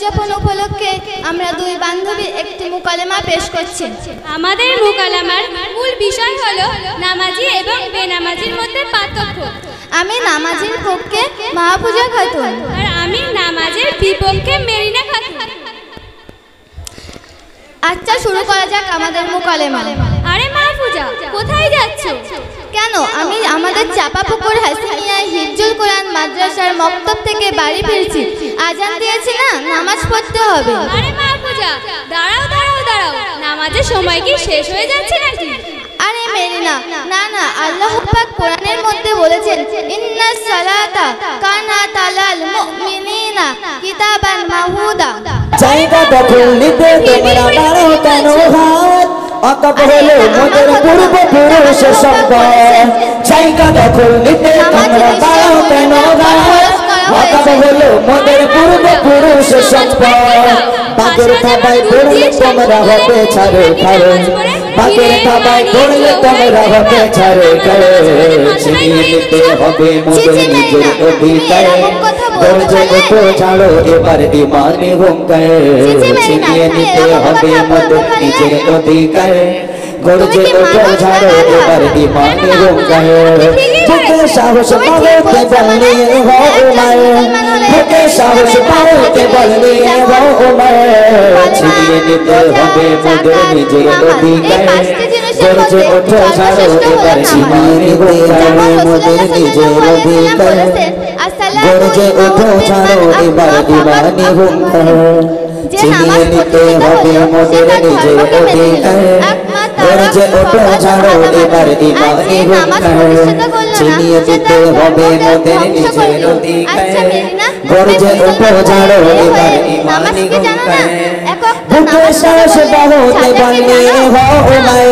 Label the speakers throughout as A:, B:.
A: উদযাপন উপলক্ষে আমরা দুই বান্ধবী একটি মুকালেমা পেশ করছি।
B: আমাদের মুকালামার মূল বিষয় হলো নামাজি এবং বেনামাজির মধ্যে পার্থক্য।
A: আমি নামাজির পক্ষে মাহফুজা খাতুন
B: আর আমি নামাজের বিপক্ষে মেরিনা খাতুন।
A: আচ্ছা, শুরু করা যাক আমাদের মুকালেমা।
B: আরে মাহফুজা, কোথায় যাচ্ছ?
A: কেন, আমি আমাদের চাপাপুকুর হাসিনিয়া হিফজুল কোরআন মাদ্রাসার মক্তব থেকে বাড়ি ফিরছি। আজান দিয়েছি না, নামাজ পড়তে হবে।
B: আরে মাহফুজা, দাঁড়াও দাঁড়াও দাঁড়াও, নামাজের সময় কি শেষ হয়ে যাচ্ছে নাকি?
A: আরে মেরিনা, না না, আল্লাহ পাক কোরআনের মধ্যে বলেছেন, ইন্নাস সালাতা কানাত আলাল মুমিনিনা কিতাবান মাহুদা।
C: জায়গা দখল নিতে তোমরা বাড়ো কেন হাত? অকাপ হলো মোদের পূর্বপুরুষ সম্পদ। জায়গা দখল নিতে তোমরা বাড়ো কেন হাত? অকাপ হলো মোদের পূর্বপুরুষ সম্পদ। বাগের থাবায় পড়লে তোমরা হবে ছাড়ে খারে, বাগের থাবায় পড়লে তোমরা হবে ছাড়ে খারে। ছিনিয়ে নিতে হবে মোদের নিজের অধিকার। গর্জে ওঠো ছাড়ো এবার ইমানে হুঙ্কার। ছিনিয়ে নিতে হবে মোদের নিজের অধিকার। গর্জে ওঠো ছাড়ো এবার ইমানে হুঙ্কার। বুকে সাহস পাওয়াতে বললে হো উমার, বুকে সাহস পাওয়াতে বললে হো উমার। ছিনিয়ে নিতে হবে মোদের নিজের অধিকার। গর্জে ওঠো ছাড়ো এবার ইমানে হুঙ্কার। মোদের নিজের অধিকার। গর্জে ওঠো ছাড়ো এবার ইমানে হুঙ্কার। ছিনিয়ে নিতে হবে মোদের নিজের অধিকার। গর্জে ওঠো ছাড়ো এবার ইমানে হুঙ্কার। ছিনিয়ে নিতে হবে মোদের নিজের অধিকার। গর্জে ওঠো ছাড়ো এবার ইমানে হুঙ্কার। বুকে সাহস বাহতে বললে হো উমার,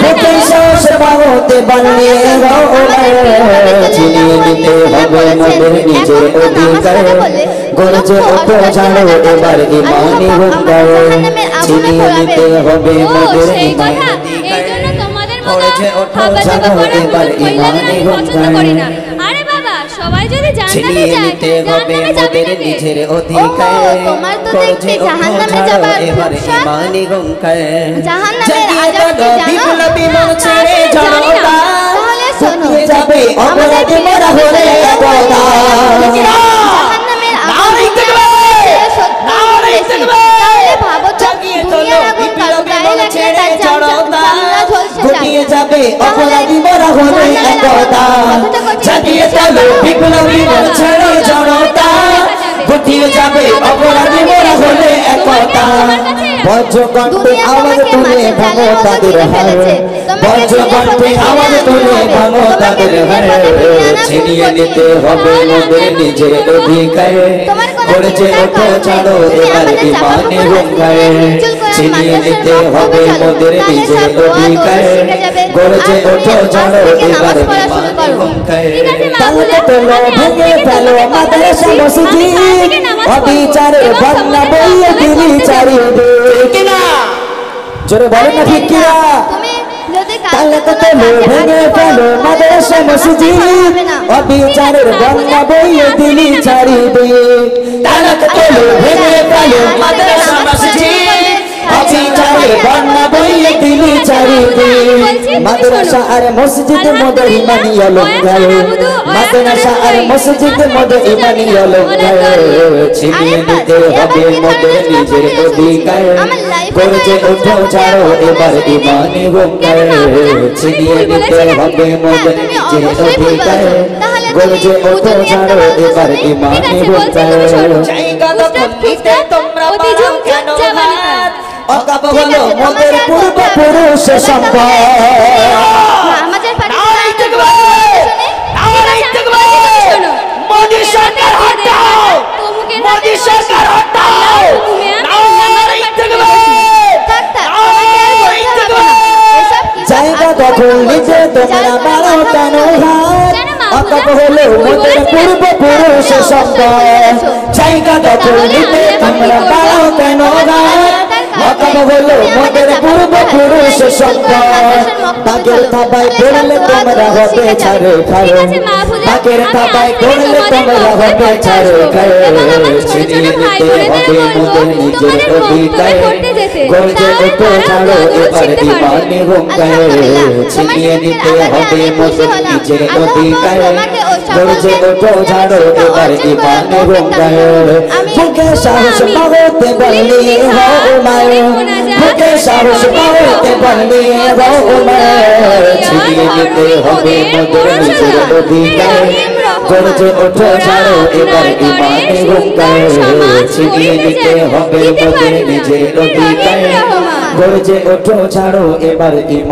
C: বুকে সাহস বাহতে বললে হো উমার। ছিনিয়ে নিতে হবে মোদের নিজের অধিকার। গর্জে ওঠো ছাড়ো এবার ইমানে হুঙ্কার। ছিনিয়ে নিতে হবে মোদের ইমানে অধিকার। গর্জে ওঠো ছাড়ো এবার ইমানে হুঙ্কার।
B: আরে বাবা, সবাই যদি
C: ছিনিয়ে নিতে হবে মোদের নিজের অধিকার। গর্জে ওঠো ছাড়ো এবার ইমানে হুঙ্কার। জাগিয়ে বলো বিপ্লবী মন ছেড়ে জনতা, শুকিয়ে যাবে অপরাধী মোরা হলে একতা। জাগিয়ে চলো বিপ্লবী মন ছেড়ে জনতা, শুকিয়ে যাবে অপরাধী মোরা হলে একতা। জাগিয়ে চলো বিপ্লবী মন ছেড়ে জনতা, শুকিয়ে যাবে অপরাধী মোরা হলে একতা। বজ্রকণ্ঠে আওয়াজ তুলে ভাঙো তাদের হার, বজ্রকণ্ঠে আওয়াজ তুলে ভাঙো তাদের হার। ছিনিয়ে নিতে হবে মোদের নিজের অধিকার। গর্জে ওঠো ছাড়ো এবার ইমানে হুঙ্কার। ছিনিয়ে নিতে হবে মোদের নিজের অধিকার। গর্জে ওঠো ছাড়ো এবার ইমানে হুঙ্কার। তালকে তোলো ভেঙে ফেলো মাদ্রাসা মসজিদ, অবিচারের বন্যা বইয়ে দিলি চারিদিক। জোরে বলেন না ঠিক কিনা? তালকে তোলো ভেঙে ফেলো মাদ্রাসা মসজিদ, অবিচারের বন্যা বইয়ে দিলি চারিদিক। তালকে তোলো ভেঙে ফেলো মাদ্রাসা মসজিদ, অবিচারের বন্যা বইয়ে দিলি চারিদিক। মাদ্রাসা আর মসজিদ মোদের ইমানি অলঙ্কার, মাদ্রাসা আর মসজিদ মোদের ইমানি অলঙ্কার। ছিনিয়ে নিতে হবে মোদের নিজের অধিকার। গর্জে ওঠো ছাড়ো এবার ইমানে হুঙ্কার। ছিনিয়ে নিতে হবে মোদের নিজের অধিকার। গর্জে ওঠো ছাড়ো এবার ইমানে হুঙ্কার। জায়গা দখল নিতে তোমরা বাড়ো কেন হাত? অকাপ হলো মোদের পূর্বপুরুষ সম্পদ। মোদি সরকার হটাও, মোদি সরকার হটাও। জায়গা দখল নিতে তোমরা বাড়ো কেন হাত? অকাপ হলো মোদের পূর্বপুরুষ সম্পদ। জায়গা দখল নিতে তোমরা বাড়ো কেন হাত? অকাপ হলো মোদের পূর্বপুরুষ সম্পদ। বাগের থাবায় পড়লে তোমরা হবে ছাড়ে খারে, পাকের থাবায় করলে তোমরা হবে ছাড়ো গায়ে ছিনিয়ে নিতে হবে মোদের নিজের অধিকার গর্জে ওঠো ছাড়ো এবার ইমানি হুঙ্কার ছিনিয়ে নিতে হবে মোদের নিজের অধিকার গর্জে ওঠো ছাড়ো এবার ইমানি হুঙ্কার বুকে সাহস পাওতে বললি হও উমার বুকে সাহস পাওতে বললি হও উমার ছিনিয়ে নিতে হবে মোদের নিজের অধিকার গর্জে ওঠো ছাড়ো এবার ইমানি হুঙ্কার ছিনিয়ে নিতে হবে মোদের নিজের অধিকার গর্জে ওঠো ছাড়ো এবার ইমান